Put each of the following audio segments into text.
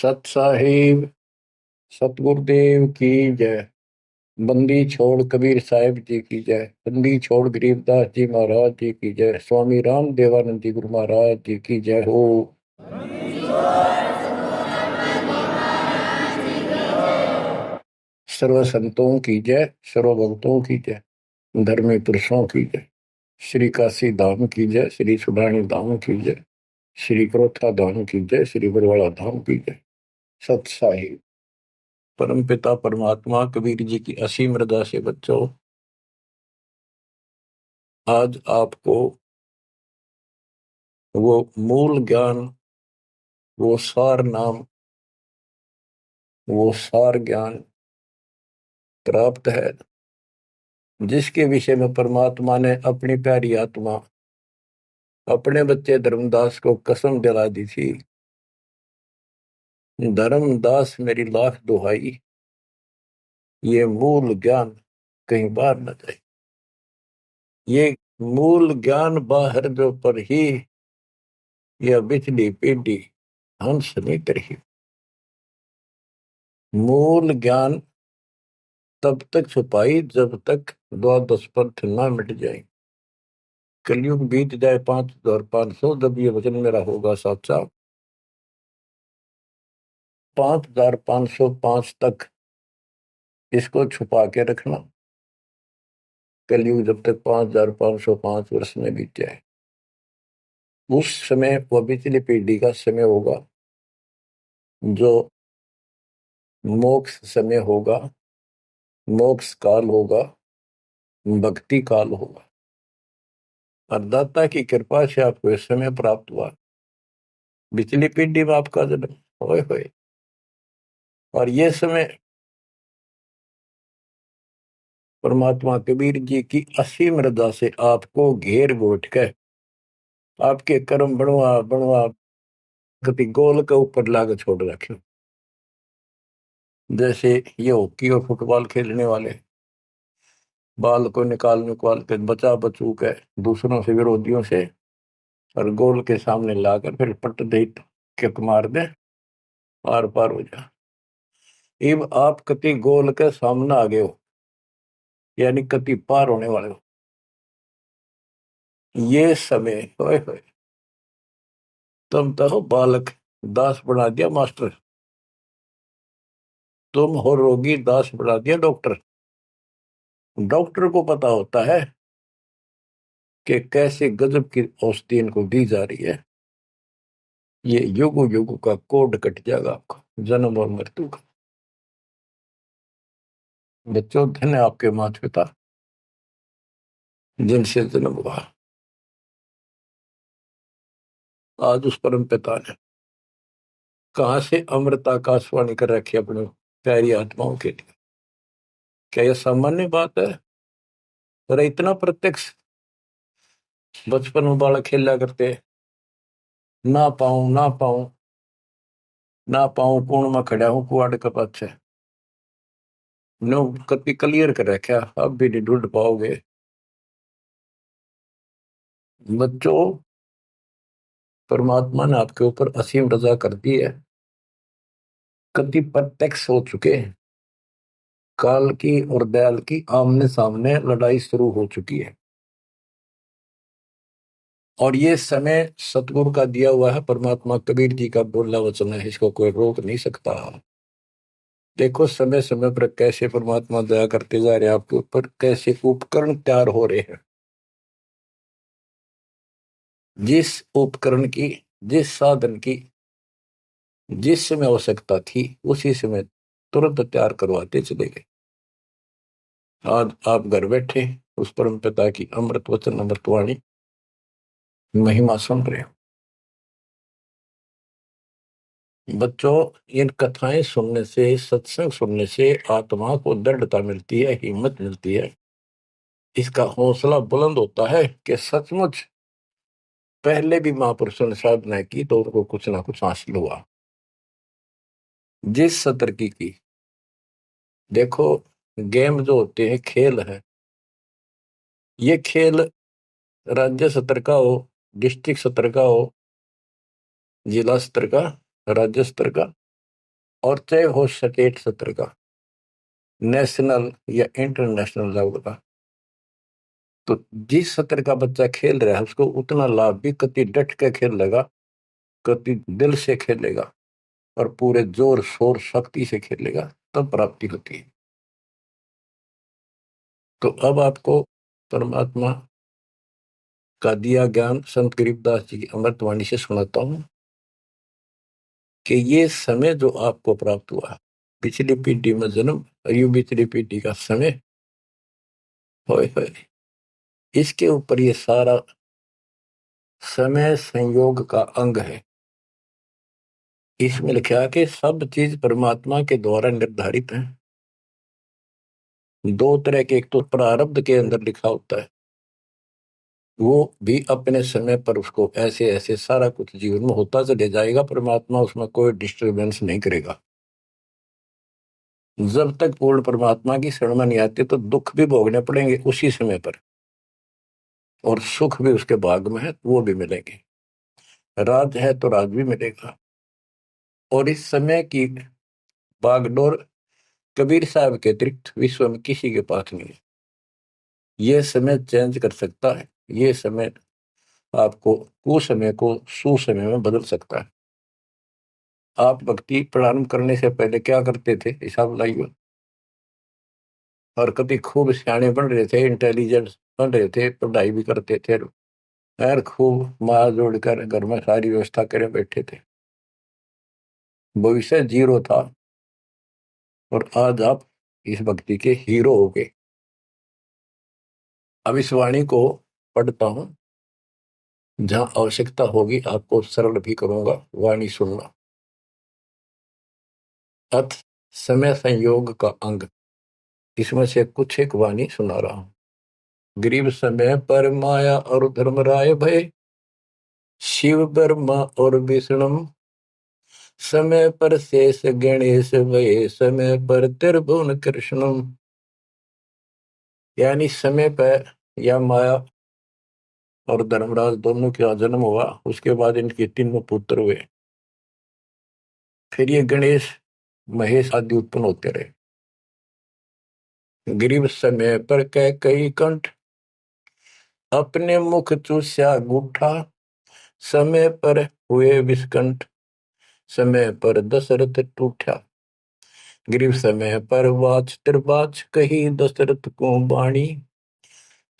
सत साहिब सतगुरुदेव की जय। बंदी छोड़ कबीर साहिब जी की जय। बंदी छोड़ गरीबदास जी महाराज जी की जय। स्वामी राम देवानंद जी गुरु महाराज जी की जय हो। सर्व संतों की जय, सर्व भक्तों की जय, धर्मी पुरुषों की जय। श्री काशी धाम की जय, श्री सुब्राणी धाम की जय, श्री क्रोथा धाम की जय, श्री बरवाड़ा धाम की जय। सत साहिब परम पिता परमात्मा कबीर जी की असीम रजा से बच्चों, आज आपको वो मूल ज्ञान, वो सार नाम, वो सार ज्ञान प्राप्त है, जिसके विषय में परमात्मा ने अपनी प्यारी आत्मा अपने बच्चे धर्मदास को कसम दिला दी थी। धर्मदास मेरी लाख दुहाई, ये मूल ज्ञान कहीं बाहर न जाए। ये मूल ज्ञान बाहर जो पर ही यह बिजली पीढ़ी हंस नहीं करी। मूल ज्ञान तब तक छुपाई जब तक द्वादश पंथ न मिट जाए। कलयुग बीत जाए 5500, जब ये वचन मेरा होगा साचा। 5505 तक इसको छुपा के रखना। कलयुग जब तक 5505 वर्ष में बीत जाए, उस समय वह बिचली पीढ़ी का समय होगा, जो मोक्ष समय होगा, मोक्ष काल होगा, भक्ति काल होगा। और दाता की कृपा से आपको इस समय प्राप्त हुआ। बिचली पीढ़ी में आपका जन्म होए होए, और ये समय परमात्मा कबीर जी की असीम रजा से आपको घेर घोट कर आपके कर्म बनवा बनवा कभी गोल के ऊपर लाके छोड़ रखे। जैसे ये हॉकी और फुटबॉल खेलने वाले बाल को निकाल निकाल के बचा बचू के दूसरों से, विरोधियों से, और गोल के सामने लाकर फिर पट दे किक मार दे, पार पार हो जा। अब आप कति गोल के सामने आ गए हो, यानी कति पार होने वाले हो। ये समय होए होए, तुम तो बालक दास बना दिया मास्टर, तुम हो रोगी दास बना दिया डॉक्टर। डॉक्टर को पता होता है कि कैसे गजब की औषधि इनको दी जा रही है। ये युगो युगो का कोड कट जाएगा आपका, जन्म और मृत्यु का। बच्चों, धन्य आपके माता पिता जिनसे जन्म हुआ। आज उस परम पिता ने कहां से अमृत आकाशवाणी कर रखी अपनी प्यारी आत्माओं के लिए। क्या यह सामान्य बात है? अरे इतना प्रत्यक्ष बचपन में बालक खेला करते, ना पाऊं ना पाऊं ना पाऊं, कौन में खड़ा हूं कुआड़ के पाछे, नो कति क्लियर कर रखा, अब भी नहीं ढूंढ पाओगे। बच्चों, परमात्मा ने आपके ऊपर असीम रजा कर दी है। कति प्रत्यक्ष हो चुके हैं, काल की और दयाल की आमने सामने लड़ाई शुरू हो चुकी है। और ये समय सतगुरु का दिया हुआ है, परमात्मा कबीर जी का बोला वचन है, इसको कोई रोक नहीं सकता। देखो समय समय पर कैसे परमात्मा दया करते जा रहे हैं आपके ऊपर, कैसे उपकरण तैयार हो रहे हैं। जिस उपकरण की, जिस साधन की जिस समय आवश्यकता थी, उसी समय तुरंत तैयार करवाते चले गए। आज आप घर बैठे उस परम पिता की अमृत वचन अमृतवाणी महिमा सुन रहे हो। बच्चों, इन कथाएं सुनने से, सत्संग सुनने से आत्मा को दृढ़ता मिलती है, हिम्मत मिलती है, इसका हौसला बुलंद होता है कि सचमुच पहले भी महापुरुषों ने साधना की तो उनको कुछ ना कुछ हासिल हुआ। जिस सतर की देखो, गेम जो होते हैं, खेल है, ये खेल राज्य स्तर का हो, डिस्ट्रिक्ट स्तर का हो, जिला स्तर का, राज्य स्तर का, और चाहे हो स्टेट सत्र का, नेशनल या इंटरनेशनल लेवल का, तो जिस सत्र का बच्चा खेल रहा है उसको उतना लाभ भी कति डट के खेलेगा, कति दिल से खेलेगा और पूरे जोर शोर शक्ति से खेलेगा, तब प्राप्ति होती है। तो अब आपको परमात्मा का दिया ज्ञान संत गरीबदास जी की अमृतवाणी से सुनाता हूं कि ये समय जो आपको प्राप्त हुआ है, पिछली पीढ़ी में जन्म, अयु पिछली पीढ़ी का समय, होए होए, इसके ऊपर ये सारा समय संयोग का अंग है। इसमें लिखा कि सब चीज परमात्मा के द्वारा निर्धारित है। दो तरह के, एक तो प्रारब्ध के अंदर लिखा होता है, वो भी अपने समय पर उसको ऐसे ऐसे सारा कुछ जीवन में होता चले जाएगा, परमात्मा उसमें कोई डिस्टरबेंस नहीं करेगा। जब तक पूर्ण परमात्मा की शरण में नहीं आते तो दुख भी भोगने पड़ेंगे उसी समय पर, और सुख भी उसके भाग में है तो वो भी मिलेंगे। राज है तो राज भी मिलेगा। और इस समय की बागडोर कबीर साहब के अतिरिक्त विश्व में किसी के पास नहीं है। ये समय चेंज कर सकता है, ये समय आपको कुसमय को सुसमय में बदल सकता है। आप भक्ति प्रारंभ करने से पहले क्या करते थे, हिसाब लाइए। और कभी खूब सियाने बन रहे थे, इंटेलिजेंट बन रहे थे, पढ़ाई भी करते थे, यार खूब मार जोड़कर घर में सारी व्यवस्था करे बैठे थे, भविष्य जीरो था। और आज आप इस भक्ति के हीरो हो गए। अब इस वाणी को पढ़ता हूं, जहां आवश्यकता होगी आपको सरल भी करूंगा, वाणी सुनना। अथ समय संयोग का अंग, इसमें से कुछ एक वाणी सुना रहा हूं। गरीब समय पर माया और धर्मराय भय, शिव ब्रह्मा और विष्णु, समय पर शेष गणेश भय, समय पर त्रिभुवन कृष्ण। यानी समय पर या माया और धर्मराज दोनों का जन्म हुआ, उसके बाद इनके तीनों पुत्र हुए, फिर ये गणेश महेश आदि उत्पन्न होते रहे। गरीब समय पर कह कई कंठ, अपने मुख चूस्या गूठा, समय पर हुए विस्कंठ, समय पर दशरथ टूठा। गरीब समय पर वाच त्रिवाच कही दशरथ को बाणी,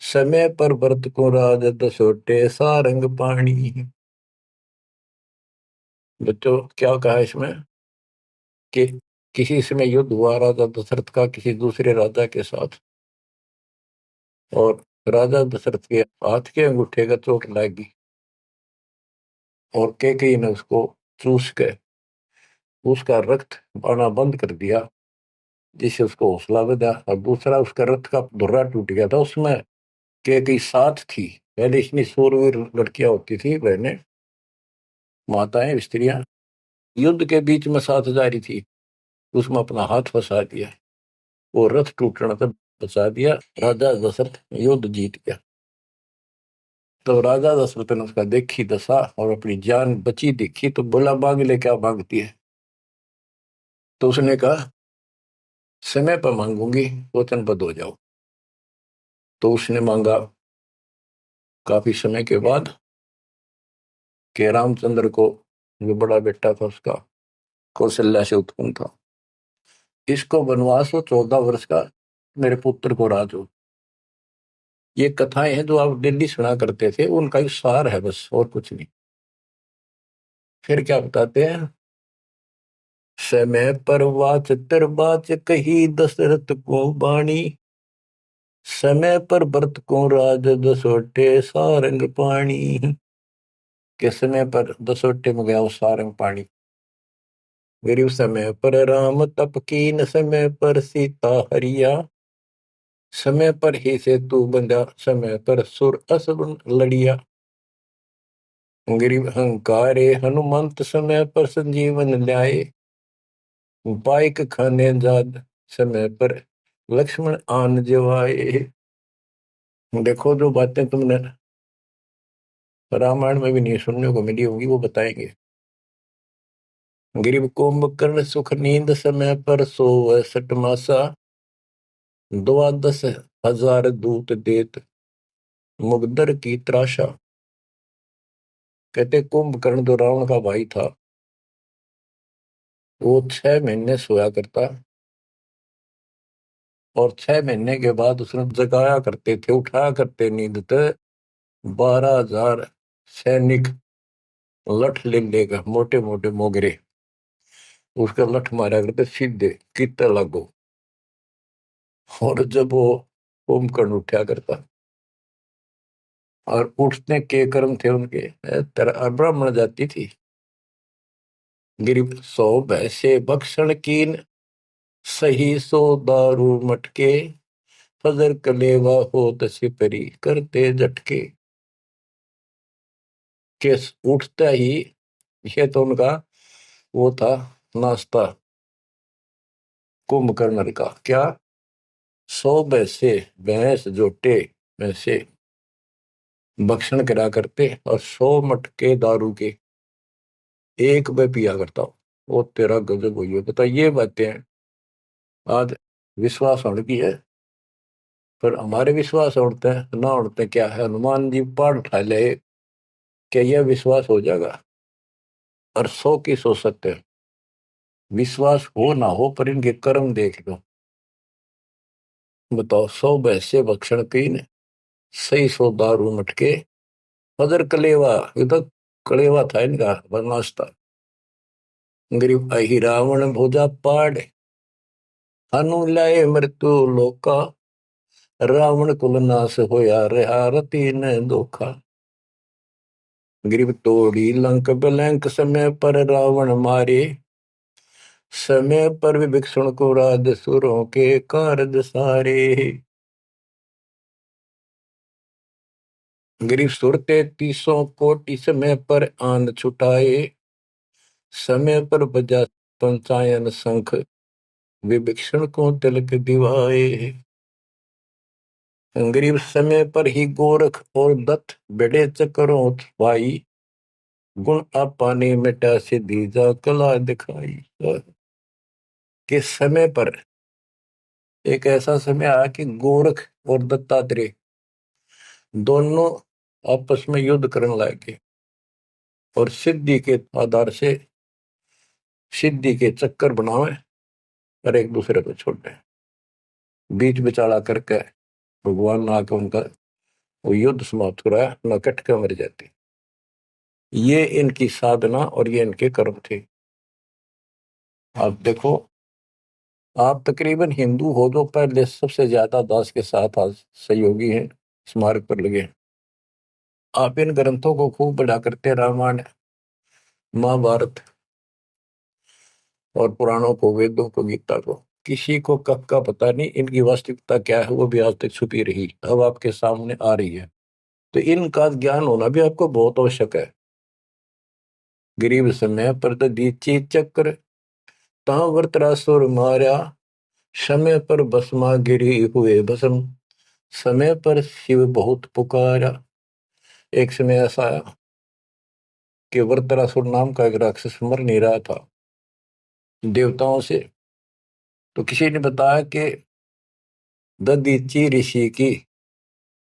समय पर भरत को राज दसोटे सारंग पाणी। बच्चों क्या कहा इसमें कि किसी समय युद्ध हुआ राजा दशरथ का किसी दूसरे राजा के साथ, और राजा दशरथ के हाथ के अंगूठे का चोट लगी और कैकेयी ने उसको चूस के उसका रक्त आना बंद कर दिया, जिससे उसको हौसला बढ़ा। और दूसरा, उसका रथ का धुर्रा टूट गया था, उसमें कैकेयी साथ थी। पहले इतनी शूरवीर लड़कियां होती थी, बहनें, माताएं, स्त्रियां, युद्ध के बीच में साथ जा रही थी, उसमें अपना हाथ फंसा दिया, वो रथ टूटने से बचा दिया, राजा दशरथ युद्ध जीत गया। तो राजा दशरथ ने उसका देखी दशा और अपनी जान बची देखी, तो बोला मांग ले, क्या मांगती है। तो उसने कहा समय पर मांगूंगी, वचनबद्ध हो जाओ। तो उसने मांगा काफी समय के बाद कि रामचंद्र को, जो बड़ा बेटा था उसका, कौशल्या से उत्पन्न था, इसको वनवास हो 14 वर्ष का, मेरे पुत्र को राज हो। ये कथाएं हैं जो आप दिल्ली सुना करते थे, उनका ही सार है बस, और कुछ नहीं। फिर क्या बताते हैं, समय पर वाच बाच कही दशरथ को बाणी, समय पर भरत को राज दसोटे सारंग पाणी। के समय पर दसोटे में गया वो सारंग पाणी। गरीब समय पर राम तप कीन, समय पर सीता हरिया, समय पर ही से तू बंधा, समय पर सुर असुर लड़िया। गरीब अहंकारे हनुमंत, समय पर संजीवन ल्याए, बाइक खाने जाद, समय पर लक्ष्मण आन जवाए। देखो जो बातें तुमने रामायण में भी नहीं सुनने को मिली होगी, वो बताएंगे। गिरिव कुंभकर्ण सुख नींद समय पर सोवै सटमासा, द्वादश हजार दूत देत मुगदर की त्रासा। कहते कुंभकर्ण जो रावण का भाई था, वो 6 महीने सोया करता, और 6 महीने के बाद उसने जगाया करते थे, उठाया करते नींद ते 12,000 सैनिक लठ ले लेगा, मोटे मोटे मोगरे, उसका लठ मारा करते सीधे कितने लागो। और जब वो कुंभकर्ण उठा करता, और उठने के कर्म थे उनके, ब्राह्मण जाति थी। गिरिव सो भैसे बक्सण कीन, सही सो दारू मटके, फजर कलेवा हो तसिपरी करते झटके। के उठता ही, ये तो उनका वो था नाश्ता कुंभकर्ण का। क्या? 100 भैंसे, भैंस जोटे वैसे भक्षण करा करते, और 100 मटके दारू के एक में पिया करता हूँ। वो तेरा गजब हुई है। बता, ये बातें आज विश्वास होने की है, पर हमारे विश्वास उड़ते हैं ना उड़ते क्या है, हनुमान जी पहाड़ उठा ले, क्या यह विश्वास हो जाएगा? और 100 की सो सकते हैं, विश्वास हो ना हो, पर इनके कर्म देख लो। बताओ, 100 भैंसे भक्षण कीन, सही सो दारू मटके, फजर कलेवा, ये तो कलेवा था इनका नाश्ता। गरीब अहि रावण भोजा पाड़, हनु लाए मृत्यु लोका, रावण कुल नाश होया रहा रति न धोखा। गरीब तोड़ी लंक बलंक, समय पर रावण मारे, समय पर विभीषण को राज सुरों के कारज सारे। गरीब सुरते 30 कोटि, समय पर आन छुटाए, समय पर बजा पंचायन शंख, विभीषण को तिलक दिवाए। गरीब समय पर ही गोरख और दत्त बड़े चक्रों भाई, गुण आपा ने मिटा से दीजा कला दिखाई। कि समय पर एक ऐसा समय आया कि गोरख और दत्तात्रेय दोनों आपस में युद्ध करने लगे, और सिद्धि के आधार से सिद्धि के चक्कर बनावे, और एक दूसरे को छोड़े, बीच बिचाड़ा करके भगवान ने आकर उनका वो युद्ध समाप्त कराया, न कट के मर जाती। ये इनकी साधना और ये इनके कर्म थे। आप देखो, आप तकरीबन हिंदू हो जो पहले सबसे ज्यादा दास के साथ आज सहयोगी हैं, स्मारक पर लगे। आप इन ग्रंथों को खूब पढ़ा करते, रामायण, महाभारत और पुराणों को, वेदों को, गीता को। किसी को कब का पता नहीं, इनकी वास्तविकता क्या है वो भी आज तक छुपी रही, अब आपके सामने आ रही है। तो इनका ज्ञान होना भी आपको बहुत आवश्यक है। गरीब समय पर दीची चक्र, ता वृत्रासुर मारा, समय पर भस्मा गिरी हुए भस्म, समय पर शिव बहुत पुकारा। एक समय ऐसा आया कि वृत्रासुर नाम का एक राक्षस मर नहीं रहा था देवताओं से, तो किसी ने बताया कि दधीची ऋषि की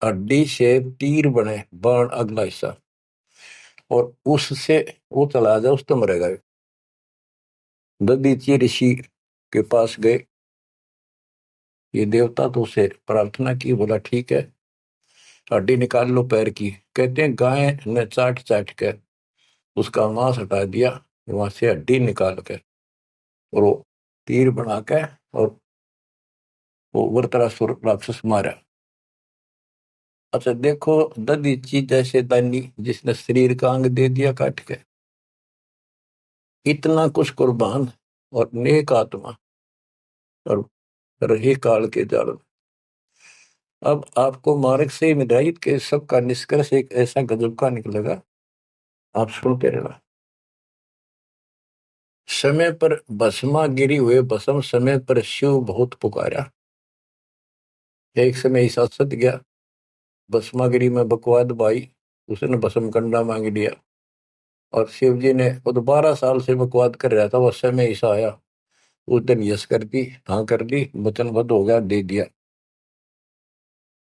हड्डी से तीर बने, बाण अगला हिस्सा, और उससे वो चला जाए उस तो मरेगा। दधीची ऋषि के पास गए, ये देवता तो उसे प्रार्थना की, बोला ठीक है हड्डी निकाल लो पैर की। कहते हैं गाय ने चाट चाट के उसका मांस हटा दिया, वहां से हड्डी निकाल के, और वो तीर बना के, और वो वृत्रासुर राक्षस मारा। अच्छा देखो, दधीची जैसे दानी जिसने शरीर का अंग दे दिया काट के, इतना कुछ कुर्बान और नेक आत्मा, और रही काल के जाल में। अब आपको मार्ग से हिदायत के सबका निष्कर्ष एक ऐसा गजब का निकलेगा, आप सुनते रहना। समय पर भस्मा गिरी हुए भस्म, समय पर शिव बहुत पुकारा। एक समय ऐसा सत गया, भस्मागिरी में बकवाद भाई, उसने भस्म कंडा मांग लिया, और शिव जी ने वो तो 12 साल से बकवाद कर रहा था, वो समय ऐसा आया, उस दिन यस कर दी, हाँ कर दी, वचनबद्ध हो गया, दे दिया।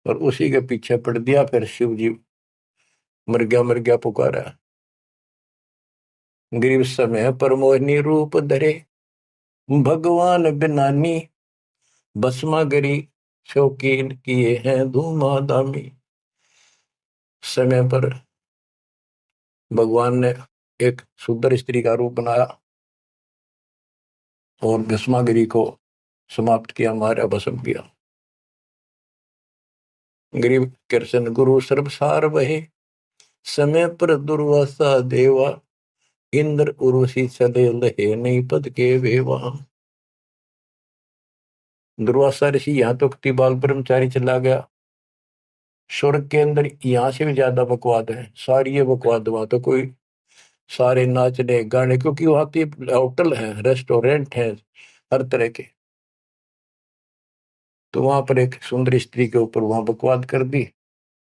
और उसी के पीछे पड़ दिया, फिर शिव जी मर गया पुकारा। गरीब समय पर मोहिनी रूप धरे, भगवान बिनानी, भस्मा गरी शौकीन किए हैं धूमाधामी। समय पर भगवान ने एक सुंदर स्त्री का रूप बनाया और भस्मागिरी को समाप्त किया, मारा, भस्म किया। गरीब कृष्ण गुरु सर्वसार वहे, समय पर दुर्वासा देवा, इंद्र उर्वशी चले लहे नहीं पद के वेवा। दुर्वासा ऋषि यहाँ तो बाल ब्रह्मचारी चला गया, स्वर्ग के अंदर यहाँ से भी ज्यादा बकवाद है, सारी ये बकवाद। वहां तो कोई सारे नाचने गाने, क्योंकि वहां तो होटल है, रेस्टोरेंट है, हर तरह के। तो वहां पर एक सुंदर स्त्री के ऊपर वहां बकवाद कर दी,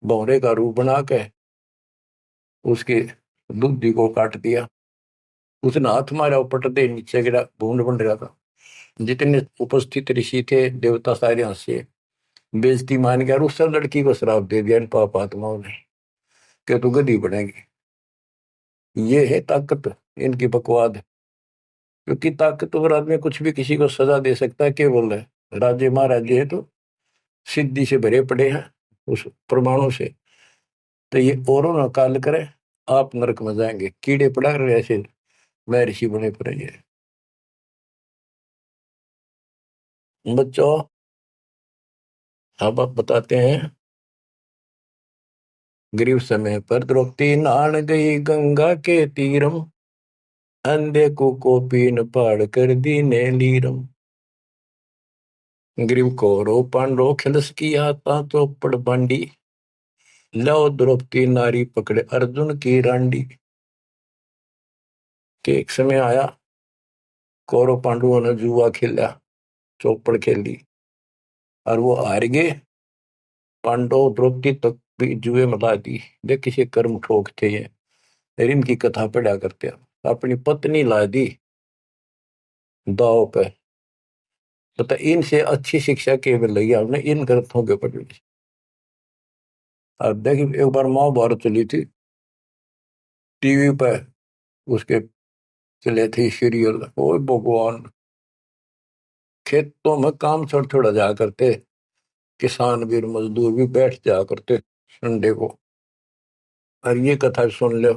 भौरे का रूप बना के उसके दूधी को काट दिया। उसने हाथ मारा, पट दे नीचे गिरा, भूड बन रहा था। जितने उपस्थित ऋषि थे देवता सारे हंसे, बेइज्जती मान गया, और उस लड़की को श्राप दे दिया इन पाप आत्माओं ने कि तू गधी बनेगी। ये है ताकत इनकी, बकवाद। क्योंकि ताकतवर आदमी कुछ भी किसी को सजा दे सकता है, केवल है राज्य महाराज्य है तो सिद्धि से भरे पड़े हैं उस प्रमाणों से। तो ये औरों ना काल करे, आप नरक में जाएंगे, कीड़े पड़ा रहे ऐसे महर्षि बने पड़े। ये बच्चों, अब आप बताते हैं। गरीब समय पर द्रौपदी नहान गई गंगा के तीरम, अंधे को कोपीन पाड़ कर दीने लीरम। ग्रीव कौरव पांडव खिलस की आता चौपड़ बांडी, लो द्रौपदी नारी पकड़े अर्जुन की रांडी। के एक समय आया, कौरव पांडवों ने जुआ खेला, चौपड़ खेली, और वो हार गए। पांडव द्रौपदी तक भी जुए में ला दी। देख किसी कर्म ठोक थे ये, इनकी कथा पढ़ा करते हैं। अपनी पत्नी ला दी दाव पे। तो इनसे अच्छी शिक्षा केवल लगी हमने इन ग्रंथों के ऊपर। अब देखिए, एक बार महाभारत चली थी टीवी पे, उसके चले थे सीरियल। ओ भगवान, खेतों में काम छोड़ छोड़ा जा करते, किसान भी मजदूर भी बैठ जा करते संडे को, और ये कथा सुन ले।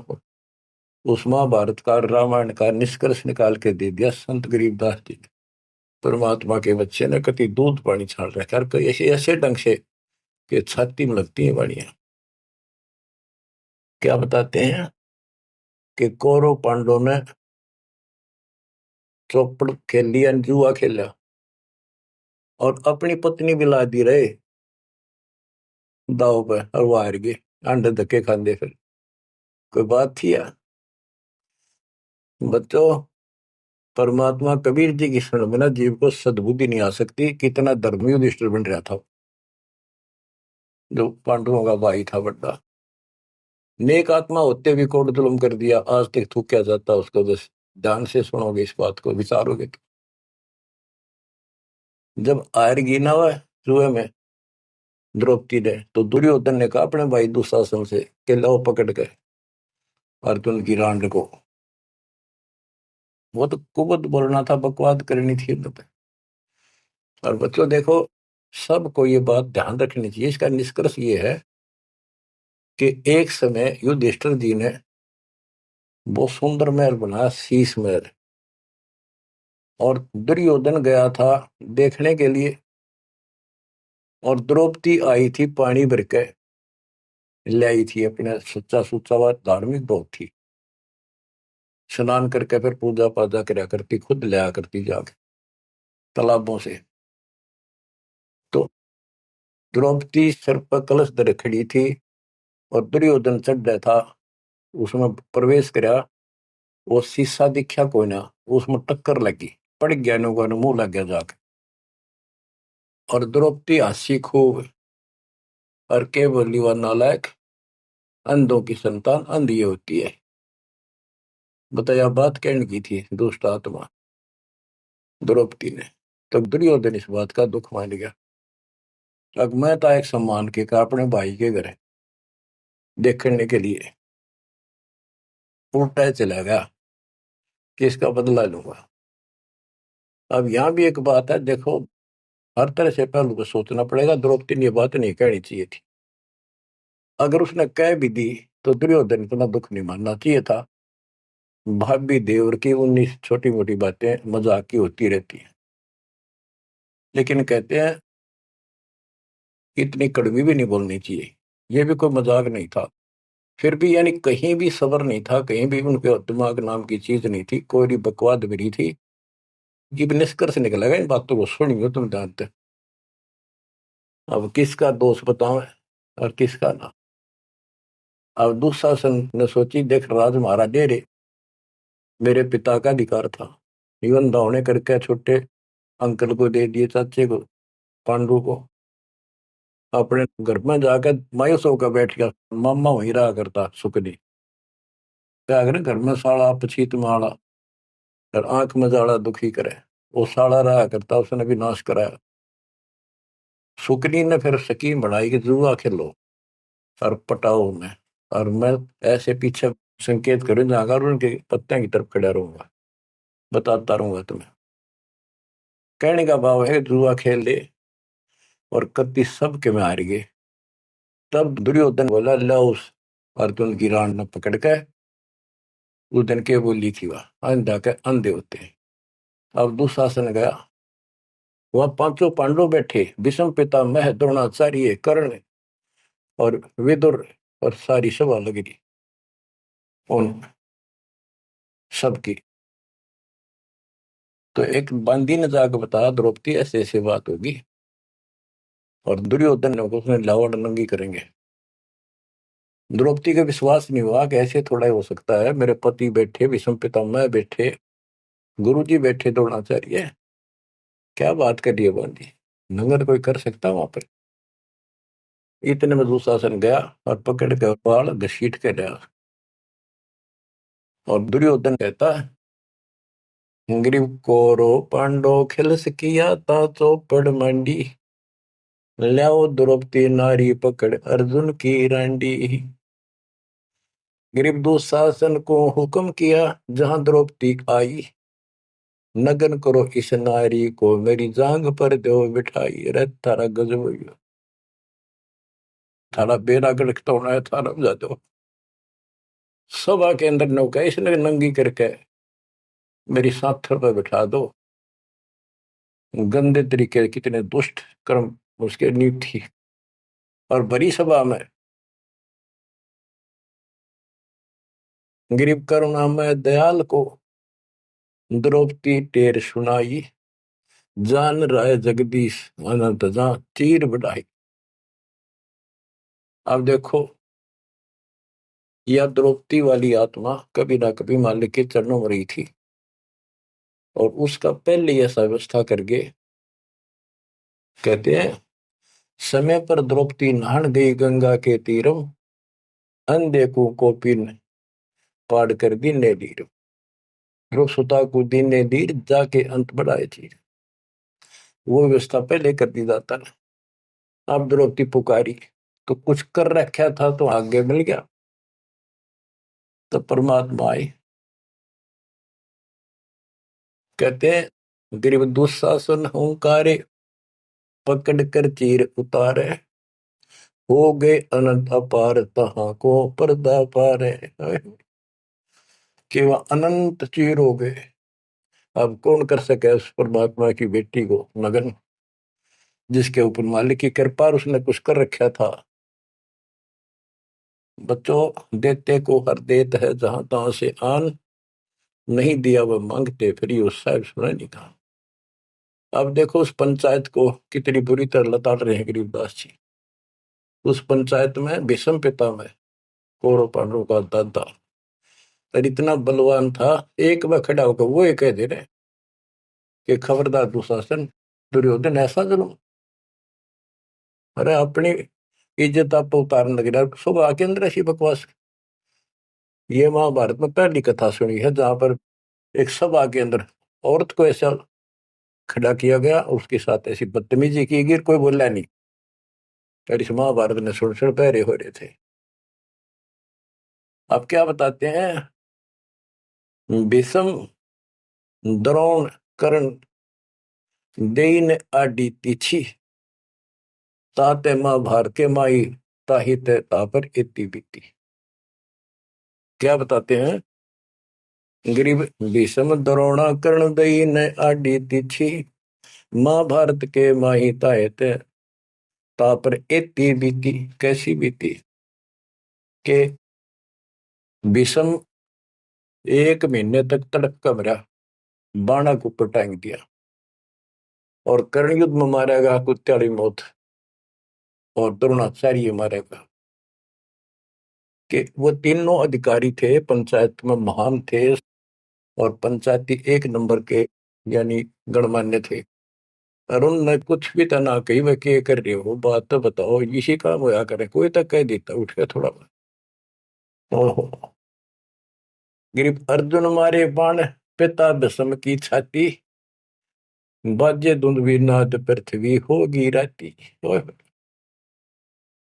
उस महाभारत का, रामायण का निष्कर्ष निकाल के दे दिया संत गरीबदास जी ने। परमात्मा के बच्चे ने कति दूध पानी छाल रखा है, कई ऐसे ऐसे ढंग से कि छाती में लगती है वाणियां। क्या बताते हैं कि कौरव पांडव ने चौपड़ खेल लिया, जुआ खेला, और अपनी पत्नी भी ला दी रहे दाव पे, और वो हार गए। अंडे धक्के खाते फिर, कोई बात थी यार। बच्चों, परमात्मा कबीर जी की शरण में ना जीव को सद्बुद्धि नहीं आ सकती। कितना धर्मी युधिष्ठिर बन रहा था, जो पांडवों का भाई था बड़ा। नेक आत्मा होते भी कोट जुल्म कर दिया, आज तक थूका जाता उसको। बस ध्यान से सुनोगे, इस बात को विचारोगे तो। जब हारगी ना हुआ जुए में द्रौपदी ने, तो दुर्योधन ने कहा अपने भाई दुशासन से कि लो पकड़ के अर्जुन की रांड को। वो तो कुबत बोलना था, बकवाद करनी थी तो। और बच्चों देखो, सबको ये बात ध्यान रखनी चाहिए। इसका निष्कर्ष ये है कि एक समय युधिष्ठिर जी ने बहुत सुंदर महल बनाया, शीश महल। और दुर्योधन गया था देखने के लिए, और द्रौपदी आई थी पानी भर के लाई थी अपने, सच्चा सुच्चा बात, धार्मिक बहुत थी। स्नान करके फिर पूजा पाजा करा करती, खुद लिया करती जाके तालाबों से। तो द्रौपदी सर पर कलश धर खड़ी थी, और दुर्योधन चढ़ रहा था, उसमें प्रवेश करा। वो शीशा दिखा कोई ना, उसमें टक्कर लगी, पड़ गया, नुका मुंह लग गया जाके। और द्रौपदी हंसी खूब, और के बोली वह नालायक, अंधों की संतान अंधी होती है। बताया बात कहने की थी दुष्ट आत्मा द्रौपदी ने। तब दुर्योधन इस बात का दुख मान गया। अब मैं था एक सम्मान के का अपने भाई के घर देखने के लिए उल्टा चला गया कि इसका बदला लूंगा। अब यहाँ भी एक बात है, देखो हर तरह से पहलू को सोचना पड़ेगा। द्रौपदी ने ये बात नहीं कहनी चाहिए थी। अगर उसने कह भी दी तो दुर्योधन इतना दुख नहीं मानना चाहिए था। भाभी देवर की 19 छोटी मोटी बातें मजाक की होती रहती हैं, लेकिन कहते हैं इतनी कड़वी भी नहीं बोलनी चाहिए। ये भी कोई मजाक नहीं था। फिर भी यानी कहीं भी सबर नहीं था, कहीं भी उनके दिमाग नाम की चीज नहीं थी, कोई भी बकवाद भी नहीं थी। ये भी निष्कर्ष निकलेगा इन बातों को सुनियो तुम जानते। अब किसका दोष बताओ और किसका ना। अब दुशासन ने सोची, देख राज महाराज दे रे, मेरे पिता का अधिकार था। जीवन दावने करके छोटे अंकल को दे दिए, चाचे को, पांडु को। अपने घर में जाकर मायूस होकर बैठ गया। मामा वहीं रहा करता सुखनी। क्या करे घर में साला पछीत माला और आंख में जाला दुखी करे। वो साला रहा करता, उसने भी नाश कराया। सुकनी ने फिर स्कीम बनाई कि जुआ खेलो और पटाओ में, और मैं ऐसे पीछे संकेत करूं जाकर और उनके पत्ते की तरफ खड़ा रहूंगा, बताता रहूंगा तुम्हें। कहने का भाव है जुआ खेल ले और कति सबके में हार गए। तब दुर्योधन बोला, ला उस अर्जुन की रान ने पकड़ के। उस दिन के बोली थी वह अंधा के अंधे होते हैं। अब दुशासन गया, वह पांचों पांडव बैठे, भीष्म पितामह द्रोणाचार्य कर्ण और विदुर, और सारी सभा लग रही उन सबकी। तो एक बंदी ने जाकर बताया द्रौपदी ऐसे ऐसी बात होगी, और दुर्योधन ने उसने लावड़ नंगी करेंगे। द्रौपदी का विश्वास नहीं हुआ कि ऐसे थोड़ा ही हो सकता है। मेरे पति बैठे, भीष्म पितामह बैठे, गुरुजी बैठे, द्रोणाचार्य, क्या बात कर रही है बंदी, नंगर कोई कर सकता वहां पर। इतने में दुशासन गया और पकड़ के बाल घसीट के गया। और दुर्योधन कहता है, ग्रीव कोरो पांडो खिलस किया ता चौपड़ मंडी, ल्याओ द्रौपदी नारी पकड़ अर्जुन की रांडी। ग्रीव दुशासन को हुक्म किया, जहां द्रौपदी आई, नगन करो इस नारी को, मेरी जांग पर दो बिठाई। अरे थारा गजब हो गया, थारा बेड़ा गड़क तो होना है, थारा बजा दो। सभा के अंदर नौका इसने नंगी करके मेरी साथर पर बिठा दो। गंदे तरीके, कितने दुष्ट कर्म उसके नींव थी। और बड़ी सभा में गरीब करुणा में दयाल को द्रौपदी टेर सुनाई, जान राय जगदीश अनंत जा चीर बढ़ाई। अब देखो, यह द्रौपदी वाली आत्मा कभी ना कभी मालिक के चरणों में रही थी, और उसका पहले ऐसा व्यवस्था करके कहते हैं, समय पर द्रौपदी नहान गई गंगा के तीरम, अंधे को कोपिन पाड़ कर दीने लीर, सुता को दीने दीर जाके अंत बढ़ाए चीर। वो व्यवस्था पहले कर दी जाता ना। अब द्रौपदी पुकारी तो कुछ कर रखा था तो आगे मिल गया। तो परमात्मा आए, कहते हैं गरीब दुशासन हुंकारे, पकड़ कर चीर उतारे, हो गए अनंत अपार तहां को पर्दा पारे। कि वह अनंत चीर हो गए। अब कौन कर सके उस परमात्मा की बेटी को नगन, जिसके ऊपर मालिक की कृपा, उसने कुछ कर रखा था। बच्चों, देते को हर देत है जहां तहां से आन, नहीं दिया वह मांगते फिर ये उस साहब सुना नहीं कहा। अब देखो उस पंचायत को कितनी बुरी तरह लताड़ रहे हैं गरीबदास जी। उस पंचायत में भीष्म पिता में कौरव पांडवों का दादा और इतना बलवान था, एक बार खड़ा होकर वो ये कह दे रहे कि खबरदार दुशासन, दुर्योधन ऐसा जुल्म। अरे अपनी इज्जत आप उतारने लगे, सुबह के अंदर ऐसी बकवास। ये महाभारत में पहली कथा सुनी है जहां पर एक सभा के अंदर औरत को ऐसा खड़ा किया गया, उसके साथ ऐसी बदतमीजी की गई, कोई बोला नहीं। और इस महाभारत ने सुन सुन पहरे हो रहे थे। आप क्या बताते हैं? भीष्म द्रोण कर्ण देइन आडि तिथि ताते महाभारत के माई ताहि ते तापर इति बीती। क्या बताते हैं? गरीब भीष्म द्रोण कर्ण देइन आडि तिथि महाभारत के माही ताहे ते तापर इति बीती। कैसी बीती? के भीष्म 1 महीने तक तड़प का मरा, बाणा को ऊपर टांग दिया, और कर्ण युद्ध में मारेगा कुत्याली मौत, और द्रोणाचार्य मारेगा। कि वो तीनों अधिकारी थे, पंचायत में महान थे, और पंचायती 1 नंबर के यानी गणमान्य थे। और उनने कुछ भी तना कही वे के कर रहे हो, बात तो बताओ, इसी काम होया करे, कोई तक कह देता उठ के थोड़ा। ओहो, गिरिप अर्जुन मारे बाण पिता भीष्म की छाती, बाजे दुंदुभी नाद पृथ्वी होगी राती।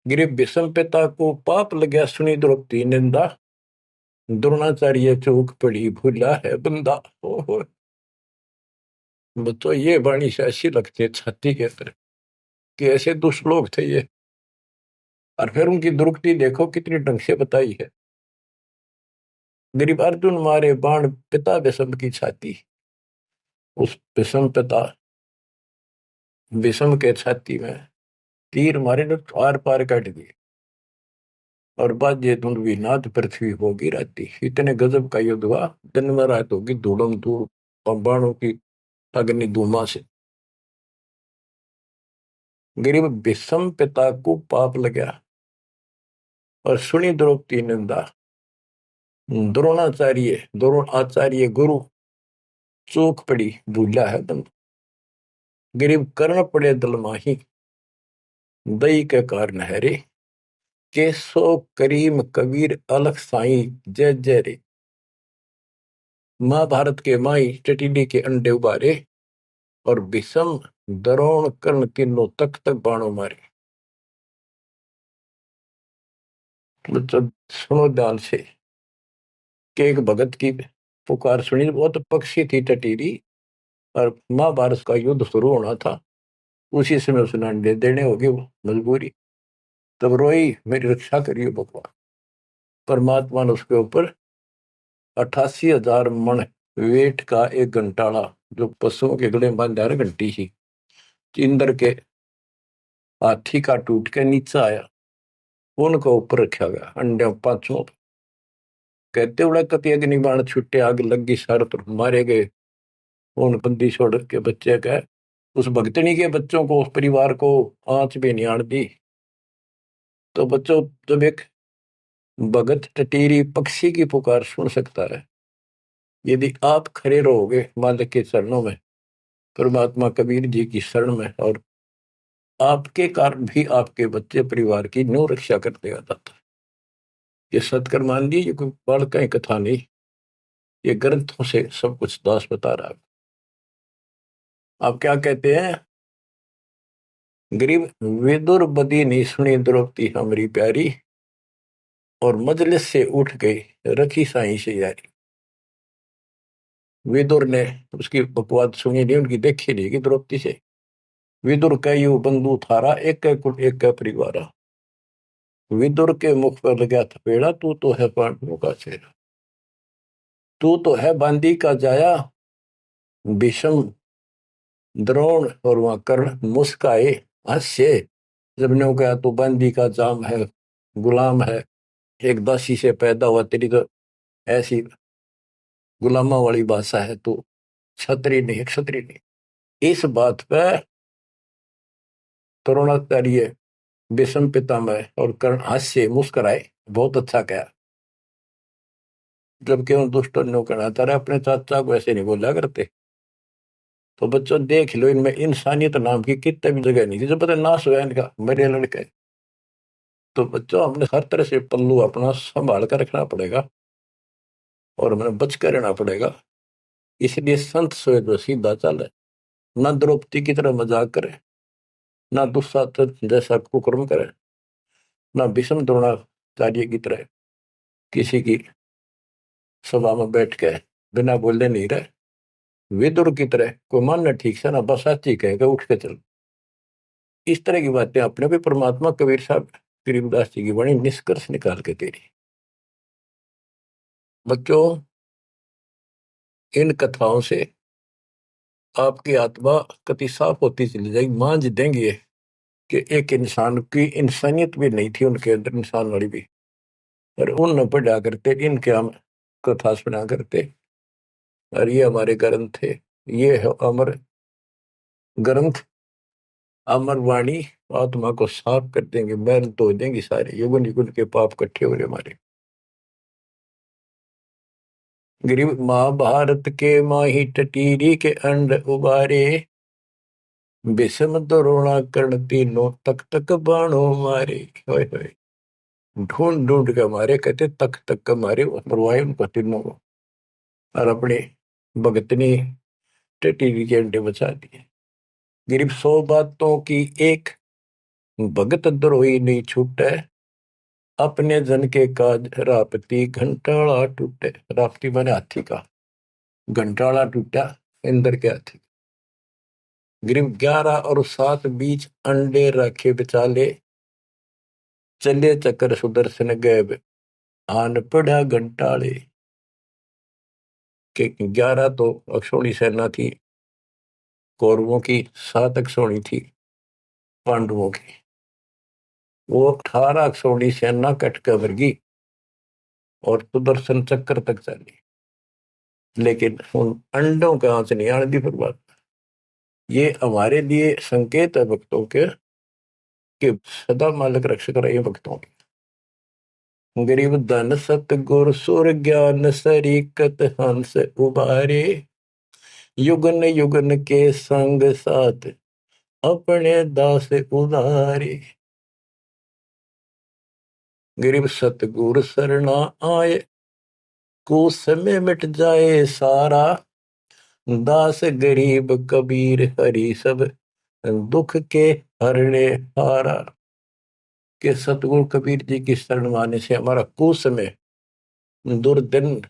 गिरिप भीष्म पिता को पाप लगा, सुनी द्रौपदी निंदा, द्रोणाचार्य चौक पड़ी भूला है बंदा। ओहो, तो ये वाणी से ऐसी लगती है छाती के अंदर कि ऐसे दुष्ट लोग थे ये। और फिर उनकी दुर्गति देखो कितनी ढंग से बताई है। गरीब अर्जुन मारे बाण पिता भीष्म की छाती, उस भीष्म पिता भीष्म के छाती में तीर मारे ने आर पार काट दिए, और बाजे धुंधवी नाद पृथ्वी होगी राती। इतने गजब का युद्ध हुआ, दिन में रात होगी धूलम धूल, और बाणों की अग्नि धूमा से। गरीब भीष्म पिता को पाप लगा, और सुनी द्रौपदी निंदा, द्रोण आचार्य गुरु चूक पड़ी भूला है बंद। गरीब कर्ण पड़े दल माही, दई के कारण है रे, केसो करीम कबीर अलख साई जय जय रे। महाभारत के माई टटीडी के अंडे उबारे, और भीष्म द्रोण कर्ण तीनों तक तक बाणों मारे। बच्चों सुनो ध्यान से कि एक भगत की पुकार सुनी, बहुत पक्षी थी टटीरी, और महाभारत का युद्ध शुरू होना था, उसी समय उसने अंडे देने होगी, वो मजबूरी। तब रोई, मेरी रक्षा करिए भगवान। परमात्मा ने उसके ऊपर 88,000 मन वेट का एक घंटाड़ा, जो पशुओं के गले में बांधा घंटी ही, इंद्र के हाथी का टूट के नीचे आया, उनको ऊपर रखा गया अंडे 5 कहते उड़ा कति अग्नि बाण छुट्टे, आग लगी, सारे तरफ मारे गए। उन बंदी छोड़ के बच्चे का, उस भगतनी के बच्चों को, उस परिवार को आंच भी नहीं आड़ दी। तो बच्चों, जब एक भगत टटीरी पक्षी की पुकार सुन सकता है, यदि आप खड़े रहोगे मालिक के चरणों में, परमात्मा कबीर जी की शरण में, और आपके कारण भी आपके बच्चे परिवार की न्यू रक्षा कर देगा दाता। ये सत्कर मान ली, ये कोई बाल का कथा नहीं, ये ग्रंथों से सब कुछ दास बता रहा है। आप क्या कहते हैं? गरीब विदुर बदी नहीं सुनी द्रौपदी हमारी प्यारी, और मजलिस से उठ गई रखी साई से यारी। विदुर ने उसकी बकवाद सुनी नहीं, उनकी देखी नहीं कि द्रौपदी से। विदुर का यू बंधु थारा, एक कुल एक का परिवार। विदुर के मुख पर लगा थपेड़ा, तू तो है पांडवों का चेहरा, तू तो है बांदी का जाया। भीष्म द्रोण और वहां कर्ण मुस्काए हास्य, जब ने कहा तू बांदी का जाम है, गुलाम है, एक दासी से पैदा हुआ, तेरी तो ऐसी गुलामा वाली भाषा है, तू क्षत्रिय नहीं, क्षत्रिय नहीं। इस बात पर द्रोणाचार्य भीष्म पितामह और कर्ण हास्य मुस्कुराए, बहुत अच्छा कहा। जबकि उन दुष्टों ने कहना था अपने चाचा को ऐसे नहीं बोला करते। तो बच्चों देख लो, इनमें इंसानियत नाम की कितने भी जगह नहीं थी, जो पता नाश हुआ इनका, मेरे लड़के। तो बच्चों, हमने हर तरह से पल्लू अपना संभाल कर रखना पड़ेगा। और हमें बच कर रहना पड़ेगा। इसलिए संत सोए तो सीधा चले, ना द्रौपदी की तरह मजाक करे, ना दुस्साहस जैसा कुकर्म करे, ना भीष्म द्रोणाचार्य की तरह किसी की सभा में बैठ के बिना बोले नहीं रहे। विदुर की तरह कोई मानना ठीक से ना बस साची कहेगा उठ के चल। इस तरह की बातें अपने भी परमात्मा कबीर साहब गरीबदास जी की बड़ी निष्कर्ष निकाल के दे रही। बच्चों, इन कथाओं से आपकी आत्मा कति साफ होती चली जाएगी। मान देंगे कि एक इंसान की इंसानियत भी नहीं थी उनके अंदर, इंसान वाली भी, और उन न पढ़ा करते, इनके हम कथा सुना करते। और ये हमारे ग्रंथ थे, ये है अमर ग्रंथ, अमर वाणी। आत्मा को साफ कर देंगे, मैल धो देंगे सारे युगन युगन के पाप इकट्ठे हो रहे हमारे। गरीब महाभारत के माही टटीरी के अंड उबारे, विषम द्रोणा कर्ण तीनों तक तक बाणों मारे। होय होय, ढूंढ ढूंढ के मारे, कहते तक तक के मारे, मरवाए उनको तीनों को, और अपने भगतनी टटीरी के अंडे बचा दिए। गरीब 100 बातों की एक, भगत द्रोही नहीं छूटे, अपने जन के काज रापती घंटाला टूटे। रापती माने हाथी का, घंटाला टूटा इंद्र के हाथी। गरीब 11 और 7 बीच अंडे रखे बिचाले, चले चक्कर सुदर्शन गैब आन पड़ा घंटाले। के 11 तो अक्षौणी सेना थी कौरवों की, 7 अक्षौणी थी पांडवों की। वो 18 अक्षौणी सेना कट कर वर्गी और सुदर्शन चक्कर तक चली, लेकिन उन अंडों के हाथ नहीं आने दी फिर बात। ये हमारे लिए संकेत है भक्तों के कि सदा मालिक रक्षक रहे भक्तों के। गरीब धन सतगुर सुर ज्ञान सरीकत हंस उबारे, युगन युगन के संग साथ अपने दास उधारे। गरीब सतगुर सरना आए, कुछ समय मिट जाए सारा, दास गरीब कबीर हरि सब दुख के हरने हारा। के सतगुरु कबीर जी की शरण आने से हमारा कुछ समय, दुर्दिन,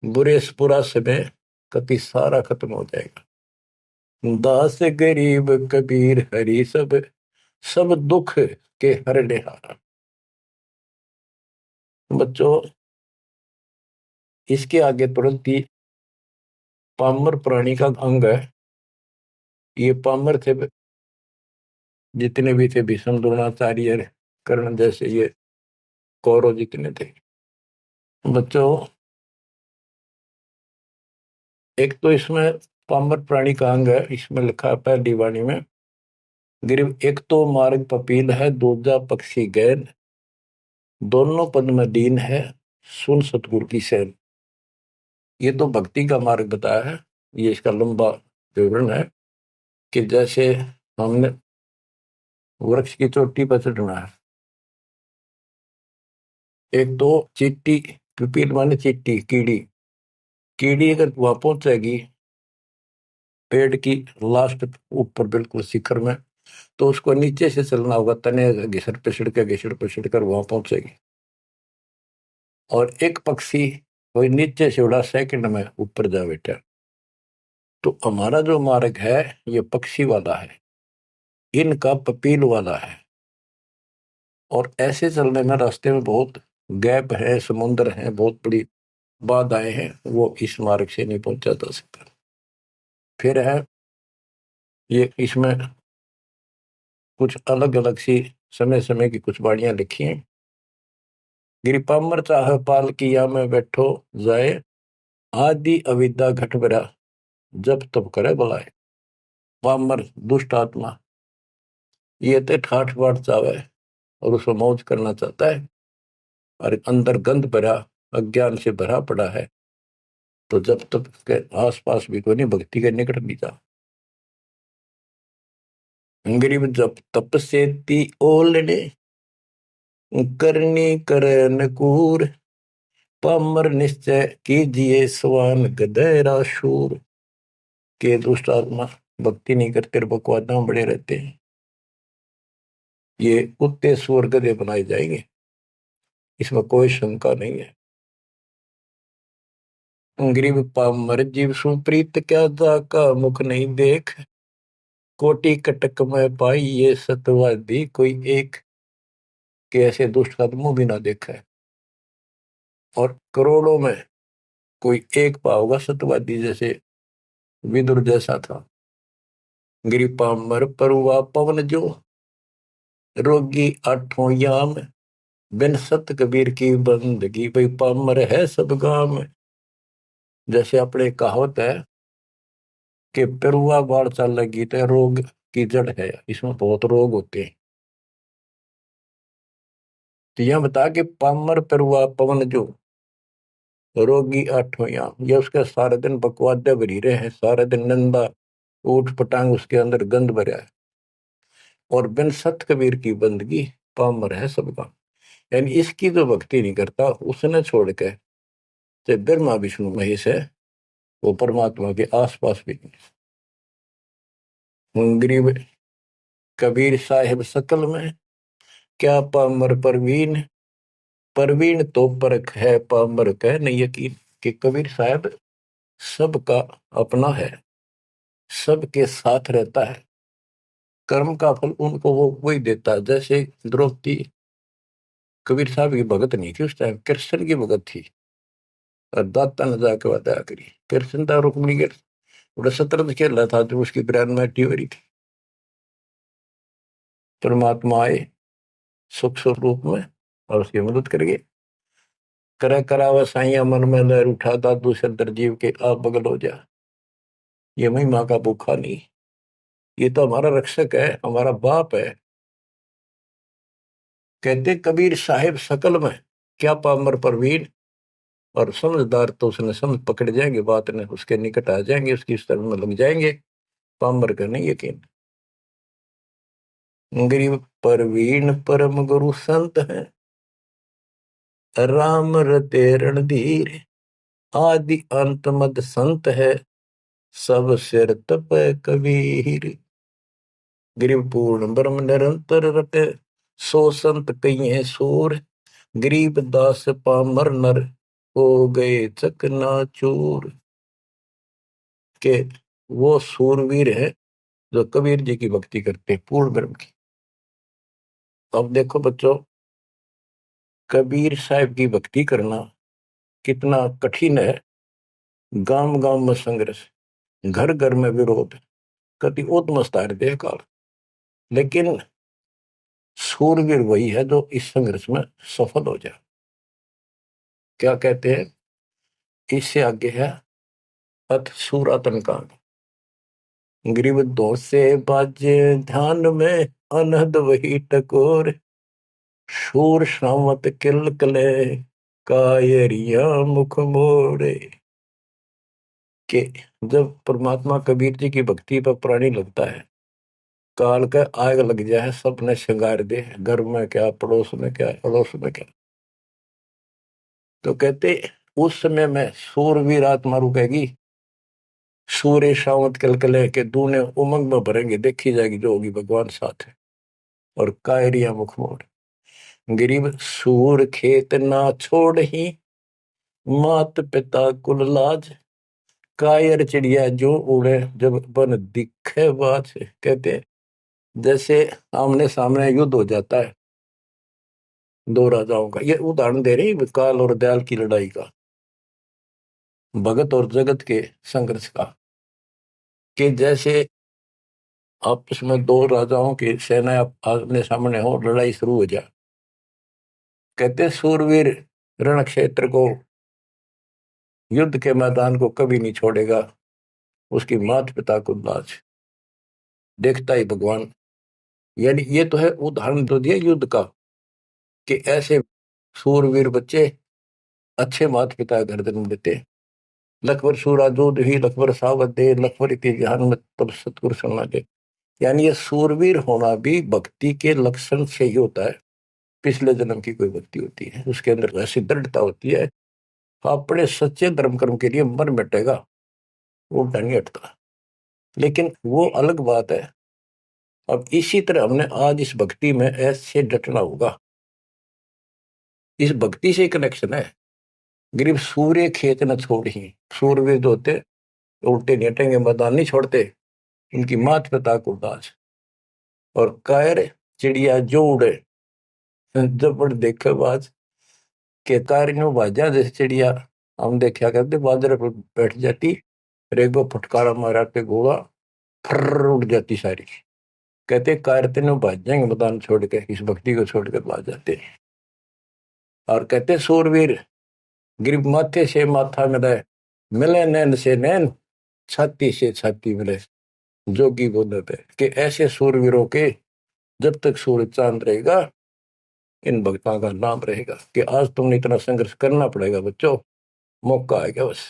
बुरा समय कति सारा खत्म हो जाएगा। दास गरीब कबीर हरि सब सब दुख के हरने हारा। बच्चों, इसके आगे तुरंत ही पामर प्राणी का अंग है। ये पामर थे जितने भी थे, भीष्म द्रोणाचार्य कर्ण जैसे ये कौरव जितने थे। बच्चों, एक तो इसमें पामर प्राणी का अंग है, इसमें लिखा है पहली वाणी में, गरीब एक तो मार्ग पपील है, दूजा पक्षी गैन, दोनों पद में दीन है, सुन सतगुरु की सैन। ये तो भक्ति का मार्ग बताया है। ये इसका लंबा विवरण है कि जैसे हमने वृक्ष की चोटी पर चढ़ना है, एक तो चीटी, पिपील माने चीटी, कीड़ी, कीड़ी अगर वहां पहुंचेगी पेड़ की लास्ट ऊपर बिल्कुल शिखर में, तो उसको नीचे से चलना होगा, तने घिसड़ पिसड़ कर वहां पहुंचेगी। और एक पक्षी कोई नीचे से उड़ा सेकंड में ऊपर जा बैठा। तो हमारा जो मार्ग है ये पक्षी वाला है, इनका पपील वाला है। और ऐसे चलने में रास्ते में बहुत गैप है, समुद्र है, बहुत बड़ी बाधाएं हैं, वो इस मार्ग से नहीं पहुंचा जा सकता। फिर है ये, इसमें कुछ अलग अलग सी समय समय की कुछ बाणियां लिखी हैं। गिरिपामर चाह पाल किया में बैठो जाए, आदि अविद्या घट बरा जब तब करे बुलाए। पामर दुष्ट आत्मा ये तो ठाठ बाट चावे और उसको मौज करना चाहता है, और अंदर गंध भरा अज्ञान से भरा पड़ा है, तो जब तक के आस पास भी कोई नहीं, भक्ति के निकट नहीं जा। गरीब जब तप से ती ओलने, करनी करे नकूर, पामर निश्चय कीजिए स्वान गधेरा शूर। के दुष्ट आत्मा भक्ति नहीं करते, बकवादा बड़े रहते हैं, ये कुत्ते सुअर गधे बनाए जाएंगे, इसमें कोई शंका नहीं है। गरीब पामर जीव सुप्रीत क्या जाका मुख नहीं देख। कोटि कटक में पाई ये सतवादी कोई एक। के ऐसे दुष्ट का मुंह भी ना देखा है, और करोड़ों में कोई एक पाओगा सतवादी जैसे विदुर जैसा था। गिरी पामर परुआ पवन जो रोगी आठों याम। बिन सत कबीर की बंदगी भाई पामर है सब गाम। जैसे अपने कहावत है कि पेरुआ बाढ़ चल लगी तो रोग की जड़ है, इसमें बहुत रोग होते हैं। तो यह बता कि पामर पेरुआ पवन जो रोगी आठों याम, ये उसके सारे दिन बकवादे भरी रहे हैं, सारे दिन नंदा ऊट पटांग उसके अंदर गंद भरा है। और बिन सत कबीर की बंदगी पामर है सबका, यानी इसकी जो भक्ति नहीं करता उसने छोड़ के तो ब्रह्मा विष्णु महेश है, वो परमात्मा के आसपास भी नहीं। गरीब कबीर साहिब सकल में क्या पामर परवीन। परवीन तो परख है पामर कह नहीं यकीन। कि कबीर साहब सबका अपना है, सबके साथ रहता है, कर्म का फल उनको वो वही देता है। जैसे द्रौपदी कबीर साहब की भगत नहीं थी, उस टाइम कृष्ण की भगत थी, और दाता ने जाके बताया करी कृष्ण था रुक्मिणी के बड़ा शतरंज खेल रहा था जो उसकी ब्रांड में हो रही थी। परमात्मा आए सुख स्वरूप में और उसकी मदद करेंगे। करे करावा साइया मन में लहर उठा दादू सदर जीव के आप बगल हो जा। ये महिमा का भूखा नहीं, ये तो हमारा रक्षक है, हमारा बाप है। कहते कबीर साहिब सकल में क्या पामर परवीन। और समझदार तो उसने समझ पकड़ जाएंगे, बात ने उसके निकट आ जाएंगे, उसकी शरण में लग जाएंगे। पामर का नहीं यकीन। गरीब परवीन परम गुरु संत है, राम रते रणधीर। आदि अंत मद संत है, सब सिर तप कबीर। गरीब पूर्ण ब्रह्म निरंतर रटे, सो संत कहिए सूर। गरीब दास पामर नर, हो गए चकनाचूर। के वो सूरवीर है जो कबीर जी की भक्ति करते हैं पूर्ण ब्रह्म की। अब देखो बच्चों, कबीर साहब की भक्ति करना कितना कठिन है। गांव गांव में संघर्ष, घर घर में विरोध, कति उत्मस्तार दे काल। लेकिन सूरवीर वही है जो इस संघर्ष में सफल हो जाए। क्या कहते हैं, इससे आगे है अथ सूरातन कांड। ग्रीव दो से बाजे ध्यान में, अनहद वही टकोर। शूर श्रावत किल कले, कायरिया मुख मोड़े। के जब परमात्मा कबीर जी की भक्ति पर प्राणी लगता है, काल का आग लग जाए, सबने श्रृंगार दे, घर में क्या पड़ोस में क्या अड़ोस में क्या। तो कहते उस समय में सूरवीर आत्मा रुकेगी, सूर्य शावत कलकले के दूने उमंग में भरेंगे, देखी जाएगी जो होगी भगवान साथ है। और कायरिया मुख मोड़। गरीब सूर खेत ना छोड़ ही, मात पिता कुल लाज। कायर चिड़िया जो उड़े जब बन दिखे बाज। कहते जैसे आमने सामने युद्ध हो जाता है दो राजाओं का, ये उदाहरण दे रही काल और दयाल की लड़ाई का, भगत और जगत के संघर्ष का। कि जैसे आपस में दो राजाओं की सेना आमने सामने हो, लड़ाई शुरू हो जाए। कहते सूरवीर रण क्षेत्र को, युद्ध के मैदान को कभी नहीं छोड़ेगा, उसकी माता पिता को लाज देखता ही भगवान। यानी ये तो है उदाहरण तो दिया युद्ध का, कि ऐसे सूरवीर बच्चे अच्छे माता पिता घर जन्म देते। लखबर सूरा दूध ही लखबर सावत दे, लखबर इति ज्ञान में तब सतगुरु सुनना दे। यानी ये सूरवीर होना भी भक्ति के लक्षण से ही होता है। पिछले जन्म की कोई भक्ति होती है, उसके अंदर ऐसी दृढ़ता होती है अपने सच्चे धर्म कर्म के लिए मर मिटेगा, वो नहीं हटता। लेकिन वो अलग बात है। अब इसी तरह हमने आज इस भक्ति में ऐसे डटना होगा। इस भक्ति से कनेक्शन है। गरीब सूर्य खेत न छोड़ी, सूर्यवीर जो होते उल्टे नहीं हटेंगे, मैदान नहीं छोड़ते, उनकी मात पिता को दाज। और कायर चिड़िया जो उड़े, जब देखे बाज के कार नो बाजा, जैसे चिड़िया हम देखा करते बाजरे पर बैठ जाती, रेगो फटकारा मारा पे गोला फर उड़ जाती सारी। कहते कार तीनों भाज जाएंगे मैदान छोड़ के, इस भक्ति को छोड़कर भाज जाते। और कहते सूरवीर गिर माथे से माथा मिले, मिले नैन से नैन, छाती से छाती मिले। जोगी बोले थे कि ऐसे सूरवीरों के जब तक सूरज चांद रहेगा, इन भक्तों का नाम रहेगा। कि आज तुमने इतना संघर्ष करना पड़ेगा बच्चों, मौका आएगा बस।